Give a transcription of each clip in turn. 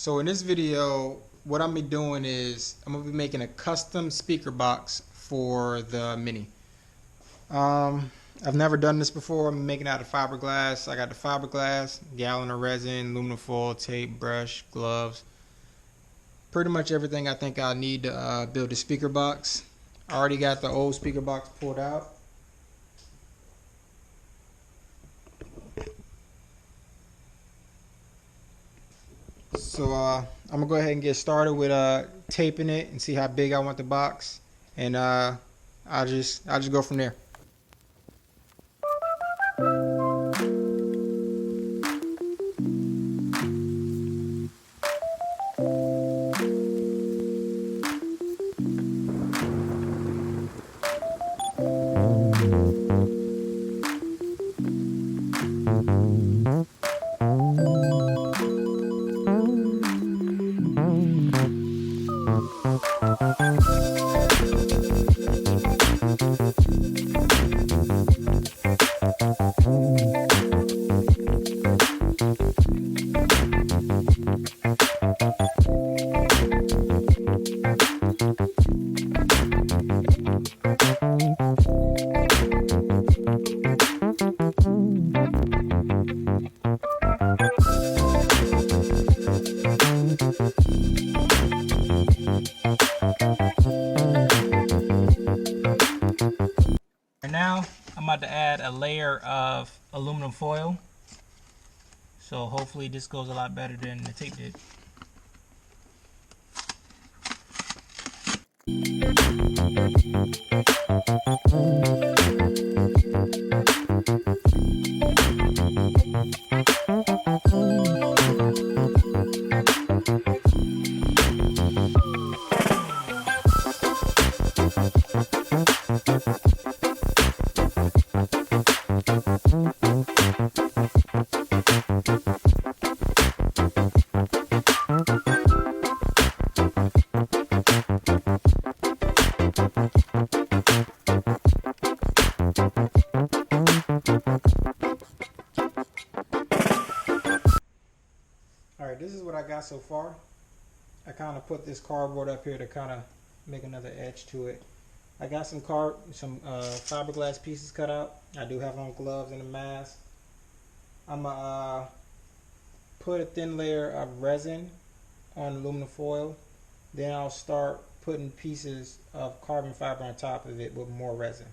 So in this video, what I'm gonna be doing is I'm gonna be making a custom speaker box for the Mini. I've never done this before. I'm making it out of fiberglass. I got the fiberglass, gallon of resin, aluminum foil, tape, brush, gloves. Pretty much everything I think I'll need to build a speaker box. I already got the old speaker box pulled out. So I'm gonna go ahead and get started with taping it and see how big I want the box, and I'll just go from there. Now I'm about to add a layer of aluminum foil, so hopefully this goes a lot better than the tape did. Alright, this is what I got so far. I kind of put this cardboard up here to kind of make another edge to it. I got some fiberglass pieces cut out. I do have on gloves and a mask. I'm going to put a thin layer of resin on aluminum foil. Then I'll start putting pieces of carbon fiber on top of it with more resin.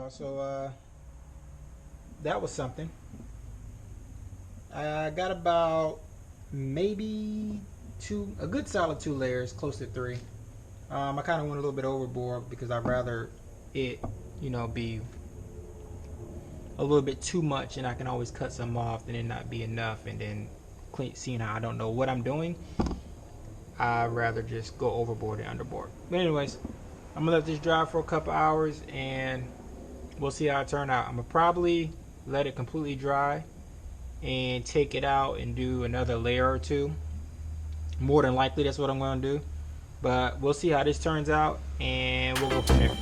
So that was something. I got about maybe a good solid 2 layers, close to 3. I kind of went a little bit overboard because I'd rather it, be a little bit too much, and I can always cut some off and it not be enough, and then seeing how I don't know what I'm doing, I'd rather just go overboard and underboard. But anyways, I'm gonna let this dry for a couple hours and we'll see how it turn out. I'm gonna probably let it completely dry and take it out and do another layer or two More than likely, that's what I'm going to do. But we'll see how this turns out, and we'll go from there.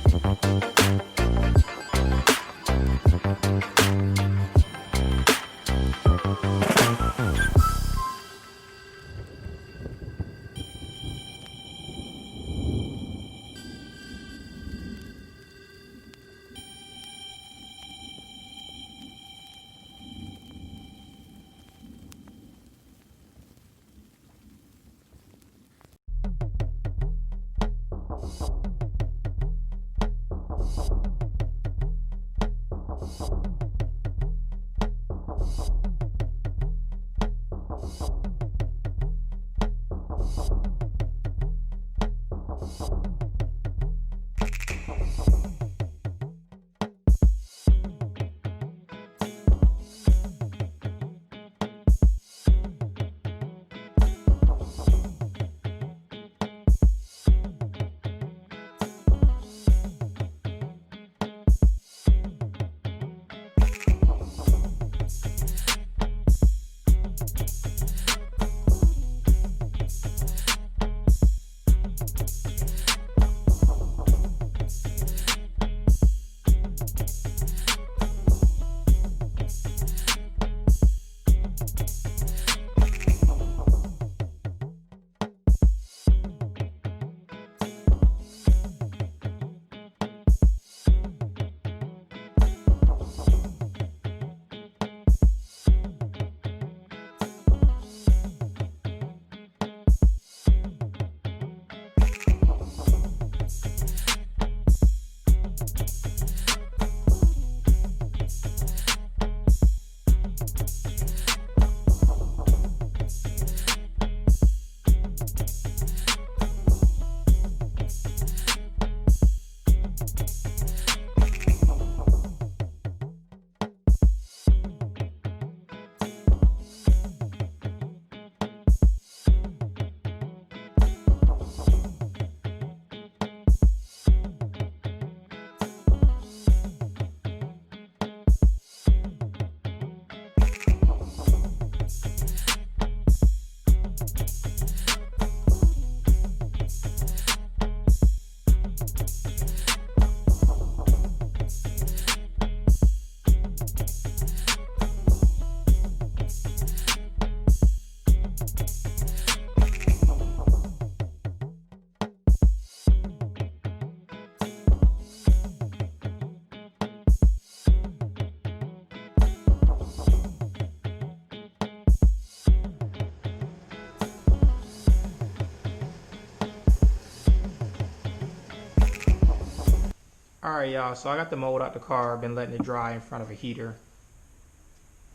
Alright, y'all, so I got the mold out the car. I've been letting it dry in front of a heater.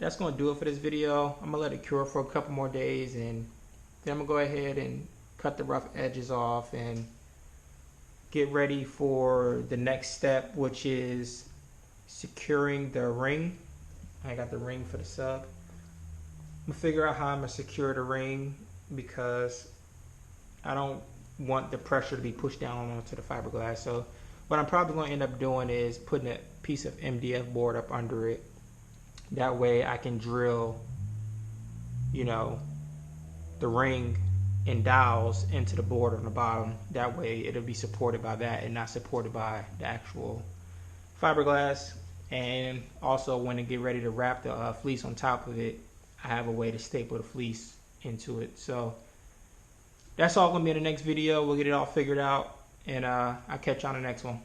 That's going to do it for this video. I'm going to let it cure for a couple more days, and then I'm going to go ahead and cut the rough edges off and get ready for the next step, which is securing the ring. I got the ring for the sub. I'm going to figure out how I'm going to secure the ring, because I don't want the pressure to be pushed down onto the fiberglass. So what I'm probably going to end up doing is putting a piece of MDF board up under it. That way I can drill, the ring and dowels into the board on the bottom. That way it'll be supported by that and not supported by the actual fiberglass. And also, when I get ready to wrap the fleece on top of it, I have a way to staple the fleece into it. So that's all going to be in the next video. We'll get it all figured out, and I'll catch you on the next one.